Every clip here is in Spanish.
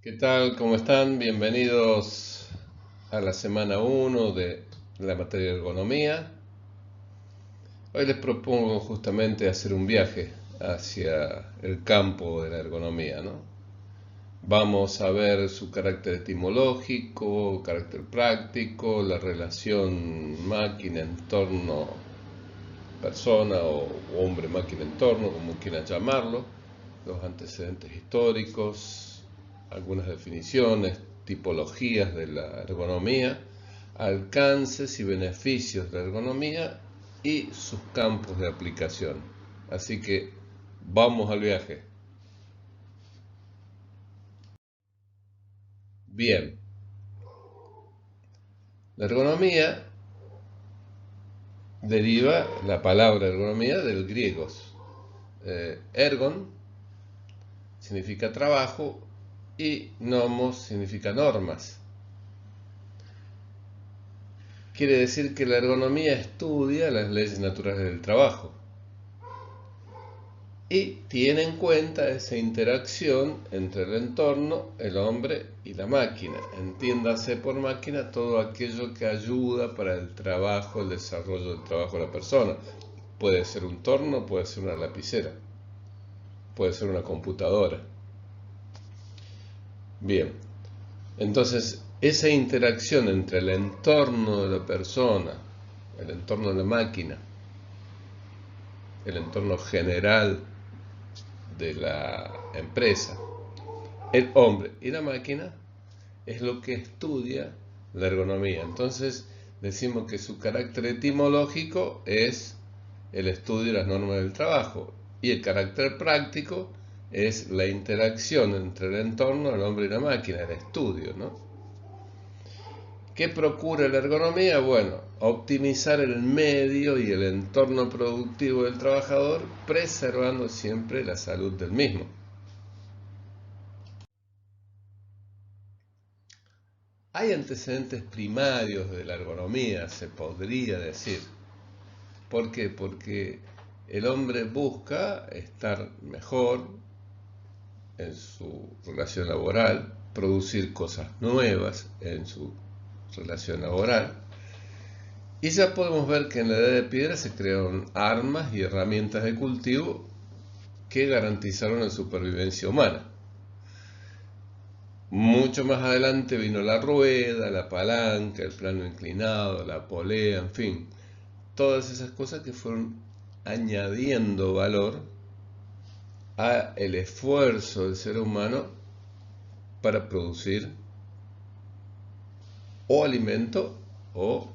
¿Qué tal? ¿Cómo están? Bienvenidos a la semana 1 de la materia de ergonomía. Hoy les propongo justamente hacer un viaje hacia el campo de la ergonomía, ¿no? Vamos a ver su carácter etimológico, carácter práctico, la relación máquina-entorno, persona o hombre-máquina-entorno, como quieran llamarlo, los antecedentes históricos, algunas definiciones, tipologías de la ergonomía, alcances y beneficios de la ergonomía y sus campos de aplicación. Así que vamos al viaje. Bien, la ergonomía deriva la palabra ergonomía del griego. Ergon significa trabajo y nomos significa normas. Quiere decir que la ergonomía estudia las leyes naturales del trabajo y tiene en cuenta esa interacción entre el entorno, el hombre y la máquina. Entiéndase por máquina todo aquello que ayuda para el trabajo, el desarrollo del trabajo de la persona. Puede ser un torno, puede ser una lapicera, puede ser una computadora. Bien, entonces esa interacción entre el entorno de la persona, el entorno de la máquina, el entorno general de la empresa, el hombre y la máquina, es lo que estudia la ergonomía. Entonces decimos que su carácter etimológico es el estudio de las normas del trabajo y el carácter práctico es la interacción entre el entorno, el hombre y la máquina, el estudio, ¿no? ¿Qué procura la ergonomía? Bueno, optimizar el medio y el entorno productivo del trabajador, preservando siempre la salud del mismo. Hay antecedentes primarios de la ergonomía, se podría decir. ¿Por qué? Porque el hombre busca estar mejor en su relación laboral, producir cosas nuevas en su relación laboral. Y ya podemos ver que en la edad de piedra se crearon armas y herramientas de cultivo que garantizaron la supervivencia humana. Mucho más adelante vino la rueda, la palanca, el plano inclinado, la polea, en fin, todas esas cosas que fueron añadiendo valor a el esfuerzo del ser humano para producir o alimento o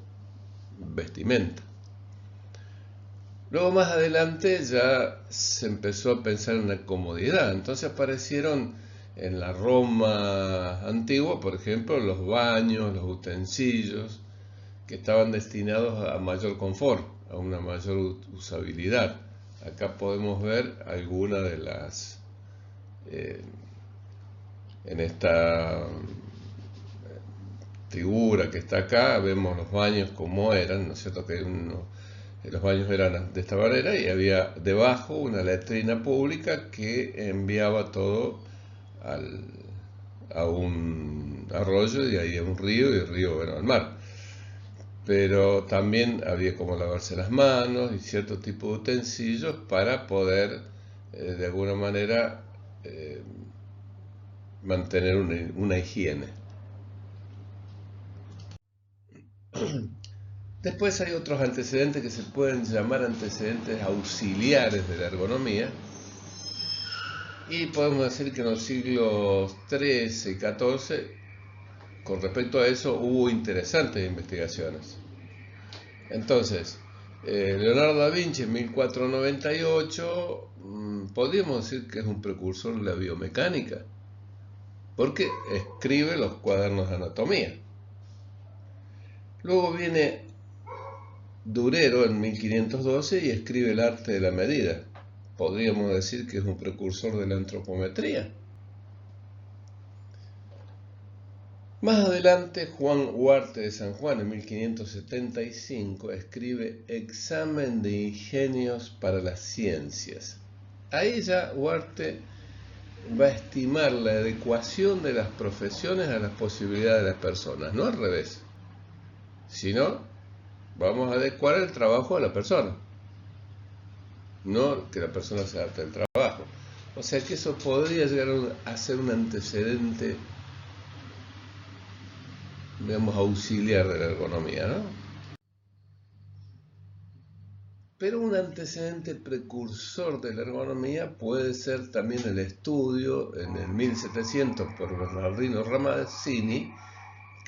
vestimenta. Luego más adelante ya se empezó a pensar en la comodidad, entonces aparecieron en la Roma antigua, por ejemplo, los baños, los utensilios, que estaban destinados a mayor confort, a una mayor usabilidad. Acá podemos ver algunas de las, en esta figura que está acá, vemos los baños como eran, ¿no es cierto? Que los baños eran de esta manera y había debajo una letrina pública que enviaba todo a un arroyo y ahí a un río y el río, bueno, al mar. Pero también había como lavarse las manos y cierto tipo de utensilios para poder de alguna manera mantener una higiene. Después hay otros antecedentes que se pueden llamar antecedentes auxiliares de la ergonomía y podemos decir que en los siglos XIII y XIV con respecto a eso hubo interesantes investigaciones. Entonces, Leonardo da Vinci en 1498 podríamos decir que es un precursor de la biomecánica, porque escribe los cuadernos de anatomía. Luego viene Durero en 1512 y escribe el arte de la medida. Podríamos decir que es un precursor de la antropometría. Más adelante, Juan Huarte de San Juan, en 1575, escribe Examen de Ingenios para las Ciencias. Ahí ya Huarte va a estimar la adecuación de las profesiones a las posibilidades de las personas, no al revés, sino vamos a adecuar el trabajo a la persona, no que la persona se adapte al trabajo. O sea que eso podría llegar a ser un antecedente, digamos, auxiliar de la ergonomía, ¿no? Pero un antecedente precursor de la ergonomía puede ser también el estudio en el 1700 por Bernardino Ramazzini,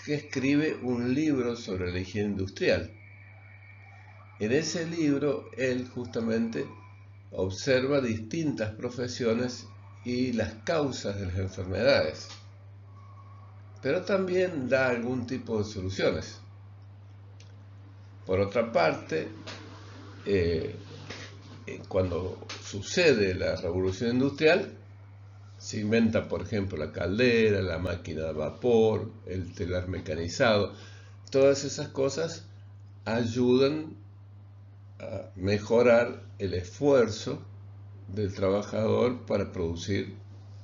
que escribe un libro sobre la higiene industrial. En ese libro él justamente observa distintas profesiones y las causas de las enfermedades, pero también da algún tipo de soluciones. Por otra parte, cuando sucede la revolución industrial, se inventa, por ejemplo, la caldera, la máquina de vapor, el telar mecanizado. Todas esas cosas ayudan a mejorar el esfuerzo del trabajador para producir,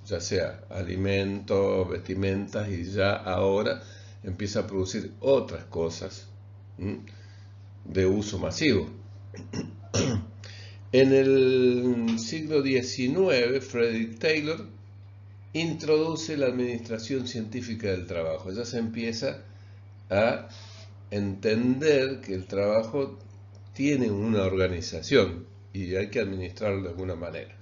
ya sea alimentos, vestimentas, y ya ahora empieza a producir otras cosas de uso masivo. En el siglo XIX, Frederick Taylor introduce la administración científica del trabajo. Ya se empieza a entender que el trabajo tiene una organización y hay que administrarlo de alguna manera.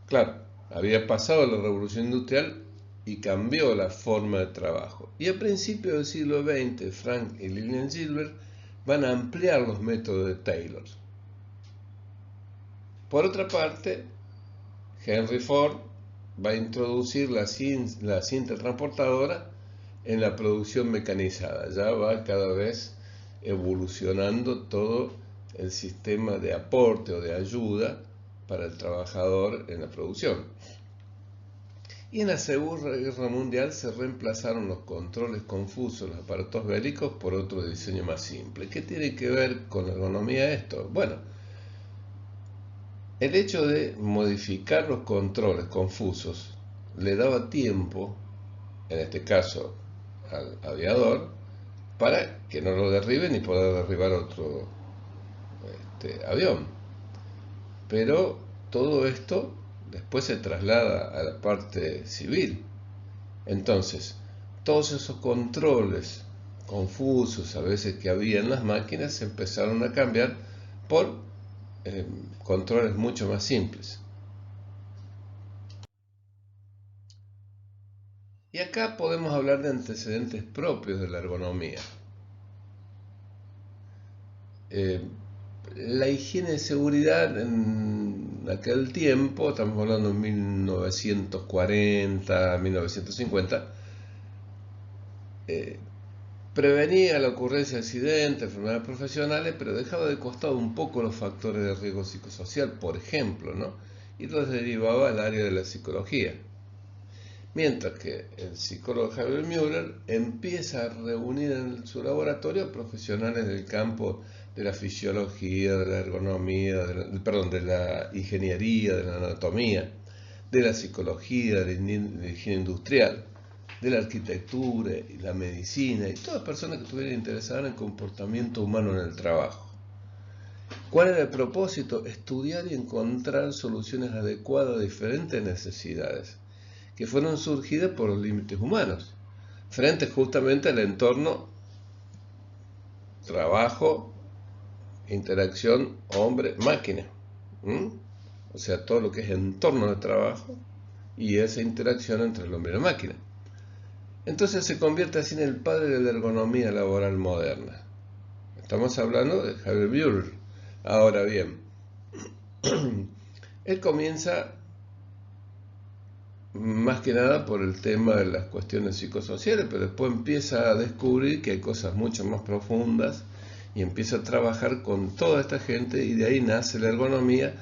Claro, había pasado la revolución industrial y cambió la forma de trabajo. Y a principios del siglo XX, Frank y Lillian Gilbert van a ampliar los métodos de Taylor. Por otra parte, Henry Ford va a introducir la cinta transportadora en la producción mecanizada. Ya va cada vez evolucionando todo el sistema de aporte o de ayuda para el trabajador en la producción. Y en la Segunda Guerra Mundial se reemplazaron los controles confusos de los aparatos bélicos por otro diseño más simple. ¿Qué tiene que ver con la ergonomía esto? Bueno, el hecho de modificar los controles confusos le daba tiempo, en este caso al aviador, para que no lo derriben y poder derribar otro avión. Pero todo esto después se traslada a la parte civil. Entonces, todos esos controles confusos a veces que había en las máquinas se empezaron a cambiar por controles mucho más simples. Y acá podemos hablar de antecedentes propios de la ergonomía. La higiene de seguridad en aquel tiempo, estamos hablando de 1940, 1950, prevenía la ocurrencia de accidentes, enfermedades profesionales, pero dejaba de costado un poco los factores de riesgo psicosocial, por ejemplo, ¿no? Y los derivaba al área de la psicología. Mientras que el psicólogo Javier Müller empieza a reunir en su laboratorio profesionales del campo de la fisiología, de la ergonomía, de la ingeniería, de la anatomía, de la psicología, de la higiene industrial, de la arquitectura y la medicina, y todas personas que estuvieran interesadas en el comportamiento humano en el trabajo. ¿Cuál era el propósito? Estudiar y encontrar soluciones adecuadas a diferentes necesidades que fueron surgidas por los límites humanos, frente justamente al entorno trabajo, interacción hombre-máquina. O sea, todo lo que es entorno de trabajo y esa interacción entre el hombre y la máquina. Entonces se convierte así en el padre de la ergonomía laboral moderna. Estamos hablando de Javier Müller. Ahora bien, él comienza más que nada por el tema de las cuestiones psicosociales, pero después empieza a descubrir que hay cosas mucho más profundas y empieza a trabajar con toda esta gente, y de ahí nace la ergonomía,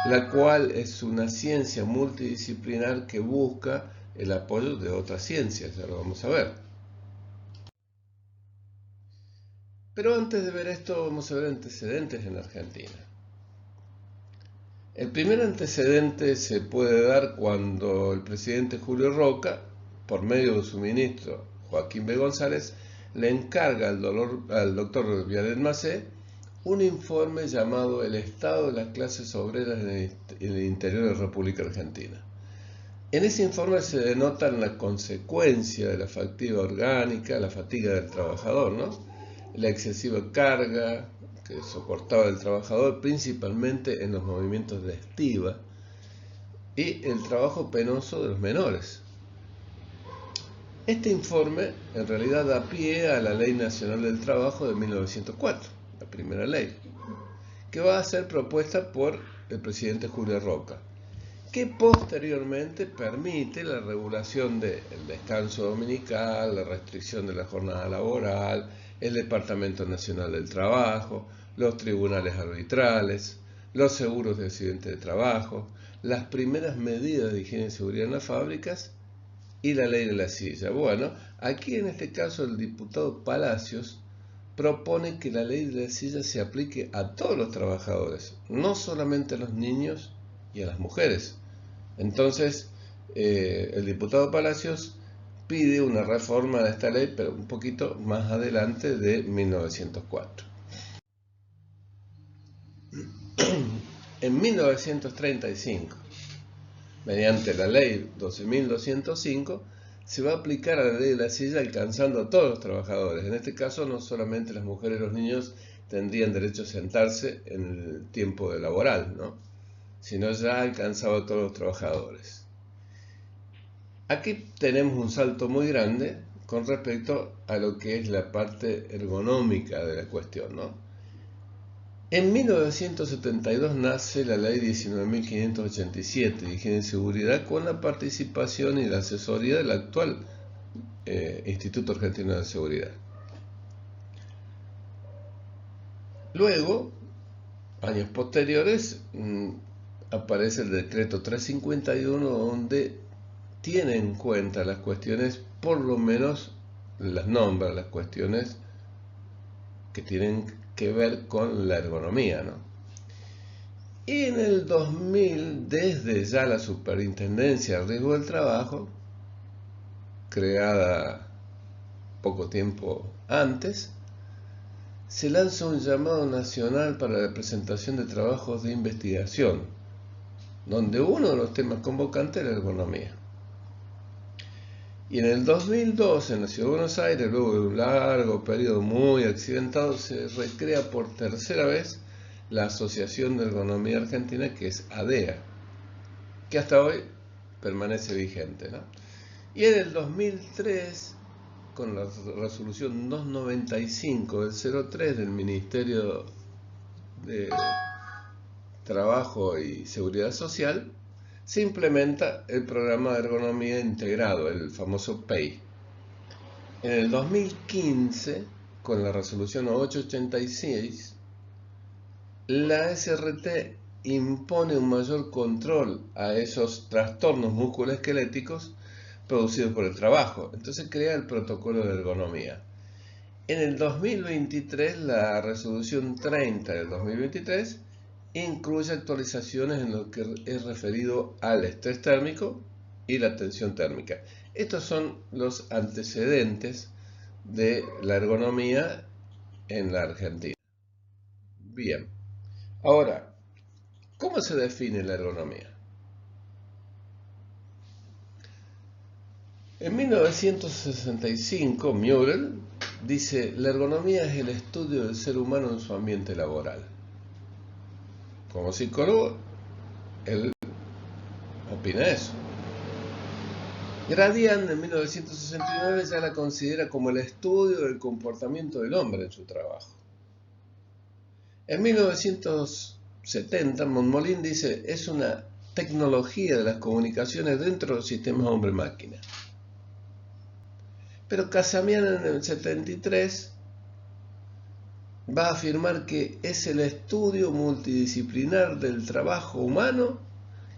la cual es una ciencia multidisciplinar que busca el apoyo de otras ciencias, ya lo vamos a ver. Pero antes de ver esto, vamos a ver antecedentes en Argentina. El primer antecedente se puede dar cuando el presidente Julio Roca, por medio de su ministro Joaquín B. González, le encarga al doctor Vialet Macé un informe llamado El estado de las clases obreras en el interior de la República Argentina. En ese informe se denotan la consecuencia de la fatiga orgánica, la fatiga del trabajador, ¿no? La excesiva carga que soportaba el trabajador, principalmente en los movimientos de estiva, y el trabajo penoso de los menores. Este informe en realidad da pie a la Ley Nacional del Trabajo de 1904, la primera ley, que va a ser propuesta por el presidente Julio Roca, que posteriormente permite la regulación del descanso dominical, la restricción de la jornada laboral, el Departamento Nacional del Trabajo, los tribunales arbitrales, los seguros de accidente de trabajo, las primeras medidas de higiene y seguridad en las fábricas y la ley de la silla. Bueno, aquí en este caso el diputado Palacios propone que la ley de la silla se aplique a todos los trabajadores, no solamente a los niños y a las mujeres. Entonces, el diputado Palacios pide una reforma de esta ley, pero un poquito más adelante de 1904. En 1935, mediante la ley 12.205, se va a aplicar a la ley de la silla alcanzando a todos los trabajadores. En este caso, no solamente las mujeres y los niños tendrían derecho a sentarse en el tiempo laboral, ¿no? Sino ya alcanzaba a todos los trabajadores. Aquí tenemos un salto muy grande con respecto a lo que es la parte ergonómica de la cuestión, ¿no? En 1972 nace la Ley 19.587 de Higiene y Seguridad con la participación y la asesoría del actual Instituto Argentino de Seguridad. Luego, años posteriores, aparece el decreto 351 donde tiene en cuenta las cuestiones, por lo menos las nombra, las cuestiones que tienen que ver con la ergonomía, ¿no? Y en el 2000, desde ya la Superintendencia de Riesgo del Trabajo, creada poco tiempo antes, se lanza un llamado nacional para la presentación de trabajos de investigación, donde uno de los temas convocantes es la ergonomía. Y en el 2002, en la Ciudad de Buenos Aires, luego de un largo periodo muy accidentado, se recrea por tercera vez la Asociación de Ergonomía Argentina, que es ADEA, que hasta hoy permanece vigente, ¿no? Y en el 2003, con la resolución 295 del 03 del Ministerio de Trabajo y Seguridad Social, se implementa el programa de ergonomía integrado, el famoso PEI. En el 2015, con la resolución 886, la SRT impone un mayor control a esos trastornos musculoesqueléticos producidos por el trabajo. Entonces crea el protocolo de ergonomía. En el 2023, la resolución 30 del 2023 incluye actualizaciones en lo que es referido al estrés térmico y la tensión térmica. Estos son los antecedentes de la ergonomía en la Argentina. Bien, ahora, ¿cómo se define la ergonomía? En 1965, Murel dice: la ergonomía es el estudio del ser humano en su ambiente laboral. Como psicólogo, él opina eso. Gradian en 1969 ya la considera como el estudio del comportamiento del hombre en su trabajo. En 1970, Montmolín dice: es una tecnología de las comunicaciones dentro del sistema hombre-máquina. Pero Casamian en el 73 va a afirmar que es el estudio multidisciplinar del trabajo humano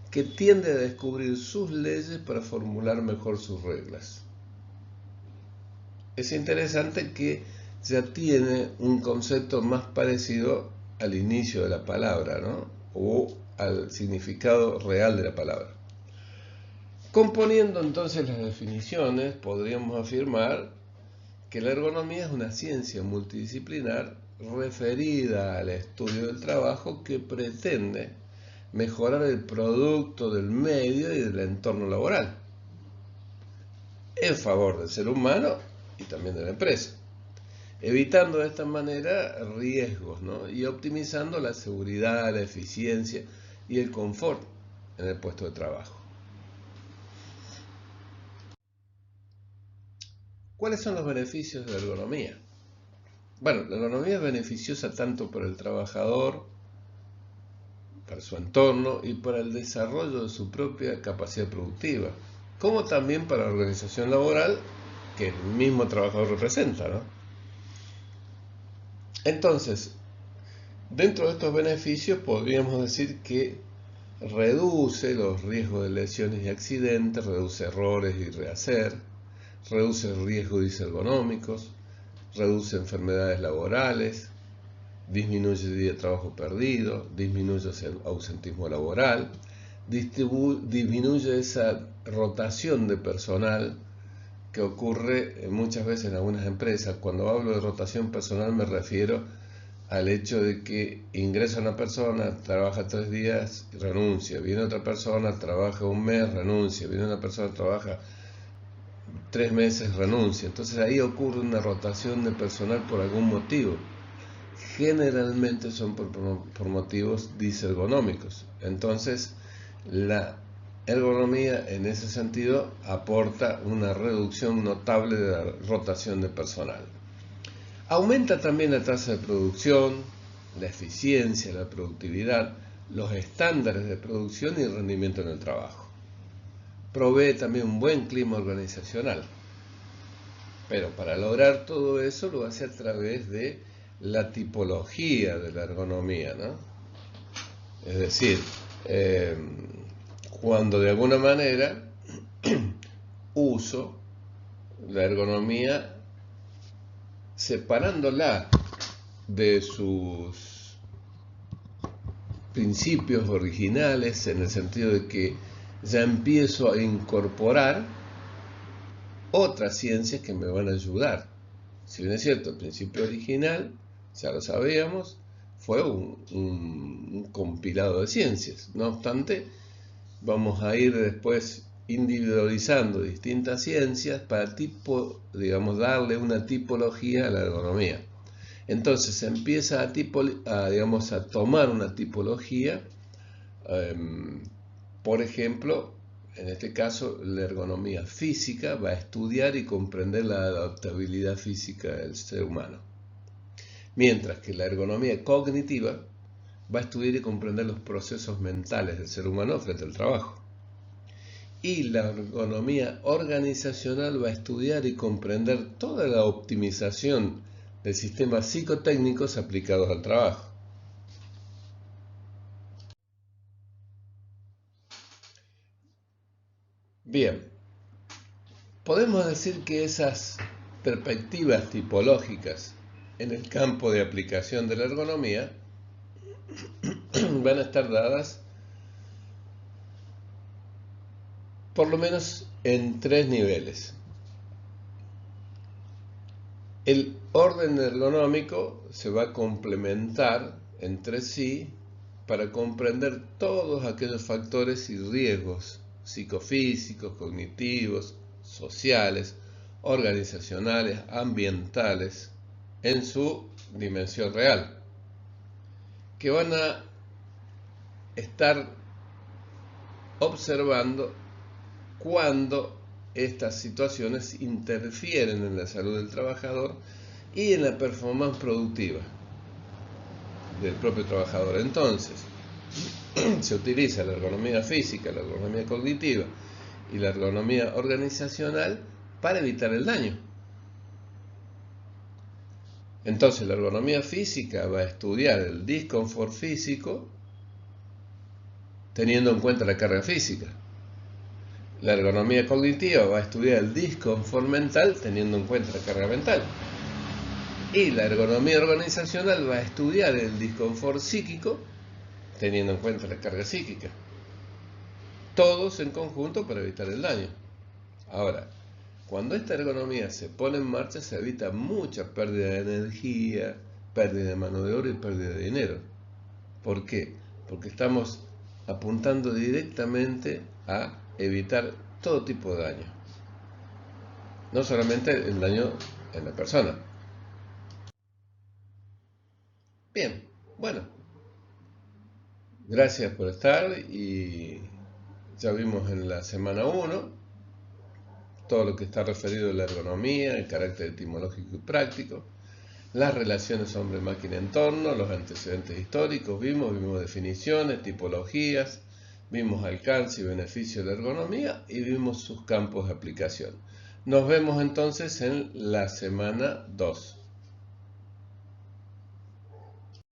que tiende a descubrir sus leyes para formular mejor sus reglas. Es interesante que ya tiene un concepto más parecido al inicio de la palabra, ¿no? O al significado real de la palabra. Componiendo entonces las definiciones, podríamos afirmar que la ergonomía es una ciencia multidisciplinar referida al estudio del trabajo que pretende mejorar el producto del medio y del entorno laboral en favor del ser humano y también de la empresa, evitando de esta manera riesgos, ¿no? Y optimizando la seguridad, la eficiencia y el confort en el puesto de trabajo. ¿Cuáles son los beneficios de la ergonomía? Bueno, la ergonomía es beneficiosa tanto para el trabajador, para su entorno y para el desarrollo de su propia capacidad productiva, como también para la organización laboral que el mismo trabajador representa, ¿no? Entonces, dentro de estos beneficios podríamos decir que reduce los riesgos de lesiones y accidentes, reduce errores y rehacer, reduce riesgos disergonómicos, reduce enfermedades laborales, disminuye el día de trabajo perdido, disminuye el ausentismo laboral, disminuye esa rotación de personal que ocurre muchas veces en algunas empresas. Cuando hablo de rotación personal me refiero al hecho de que ingresa una persona, trabaja 3 días y renuncia, viene otra persona, trabaja 1 mes, renuncia, viene una persona, trabaja 3 meses, renuncia. Entonces ahí ocurre una rotación de personal por algún motivo. Generalmente son por motivos disergonómicos. Entonces la ergonomía en ese sentido aporta una reducción notable de la rotación de personal. Aumenta también la tasa de producción, la eficiencia, la productividad, los estándares de producción y rendimiento en el trabajo. Provee también un buen clima organizacional. Pero para lograr todo eso lo hace a través de la tipología de la ergonomía, ¿no? Es decir, cuando de alguna manera uso la ergonomía separándola de sus principios originales, en el sentido de que ya empiezo a incorporar otras ciencias que me van a ayudar. Si bien es cierto, el principio original, ya lo sabíamos, fue un compilado de ciencias. No obstante, vamos a ir después individualizando distintas ciencias para darle una tipología a la ergonomía. Entonces se empieza a tomar una tipología, por ejemplo, en este caso la ergonomía física va a estudiar y comprender la adaptabilidad física del ser humano, mientras que la ergonomía cognitiva va a estudiar y comprender los procesos mentales del ser humano frente al trabajo. Y la ergonomía organizacional va a estudiar y comprender toda la optimización de sistemas psicotécnicos aplicados al trabajo. Bien, podemos decir que esas perspectivas tipológicas en el campo de aplicación de la ergonomía van a estar dadas por lo menos en 3 niveles. El orden ergonómico se va a complementar entre sí para comprender todos aquellos factores y riesgos psicofísicos, cognitivos, sociales, organizacionales, ambientales, en su dimensión real, que van a estar observando cuando estas situaciones interfieren en la salud del trabajador y en la performance productiva del propio trabajador. Entonces, se utiliza la ergonomía física, la ergonomía cognitiva y la ergonomía organizacional para evitar el daño. Entonces, la ergonomía física va a estudiar el disconfort físico teniendo en cuenta la carga física. La ergonomía cognitiva va a estudiar el disconfort mental teniendo en cuenta la carga mental. Y la ergonomía organizacional va a estudiar el disconfort psíquico teniendo en cuenta la carga psíquica. Todos en conjunto para evitar el daño. Ahora, cuando esta ergonomía se pone en marcha, se evita mucha pérdida de energía, pérdida de mano de obra y pérdida de dinero. ¿Por qué? Porque estamos apuntando directamente a evitar todo tipo de daño. No solamente el daño en la persona. Bien, bueno. Gracias por estar y ya vimos en la semana 1 todo lo que está referido a la ergonomía, el carácter etimológico y práctico, las relaciones hombre-máquina-entorno, los antecedentes históricos, vimos definiciones, tipologías, vimos alcance y beneficio de la ergonomía y vimos sus campos de aplicación. Nos vemos entonces en la semana 2.